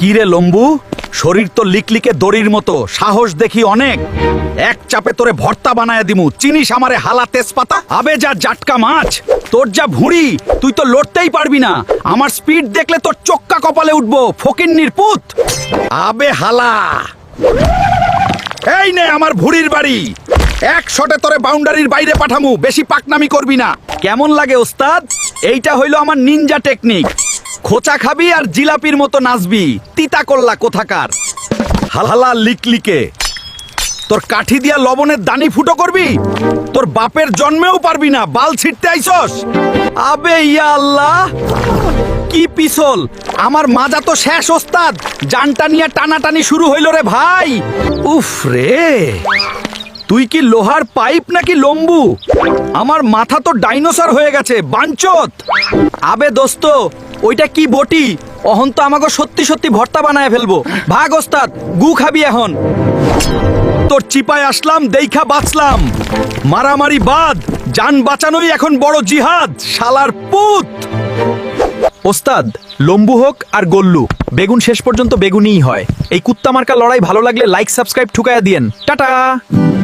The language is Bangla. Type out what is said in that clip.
কি রে লম্বু, শরীর তো লিকলিকে দড়ির মতো, সাহস দেখি অনেক। এক চাপে তোরে ভর্তা বানায় দিমু। চিনিস আমারে হালা তেজপাতা? আবে যা জাটকা মাছ, তোর যা ভুঁড়ি, তুই তো লড়তেই পারবি না। আমার স্পিড দেখলে তোর চক্কা কপালে উঠবো, ফকিন্নির পুত। আবে হালা, এই নে আমার ভুঁড়ির বাড়ি। এক শটে তোরে বাউন্ডারির বাইরে পাঠামু, বেশি পাকনামি করবি না। কেমন লাগে ওস্তাদ? এইটা হইলো আমার নিনজা টেকনিক। খোঁচা খাবি আর জিলাপির মতো নাচবি। তিতা করলা কোথাকার হালহালা লিকলিকে। তোর কাঠি দিয়া লবণের দানি ফুটো করবি? তোর বাপের জন্মেও পারবি না। বাল ছিটতে আইছস? আবে ইয়া আল্লাহ, কি পিছল! আমার মাজা তো শেষ ওস্তাদ। জানটা নিয়ে টানাটানি শুরু হইল রে ভাই। উফ রে, তুই কি লোহার পাইপ নাকি লম্বু? আমার মাথা তো ডাইনোসর হয়ে গেছে বাঞ্চত। আবে দোস্ত, ওইটা কি বটি? অহন তো আমাকে সত্যি সত্যি ভর্তা বানায় ফেলবো। ভাগ ওস্তাদ, গু খাবি এখন। তোর চিপায় আসলাম, দেইখা বাঁচলাম। মারামারি বাদ, জান বাঁচানোই এখন বড় জিহাদ, শালার পুত। ওস্তাদ, লম্বু হোক আর গোল্লু, বেগুন শেষ পর্যন্ত বেগুনিই হয়। এই কুত্তা মার্কা লড়াই ভালো লাগলে লাইক সাবস্ক্রাইব ঠুকায়া দিয়েন। টাটা।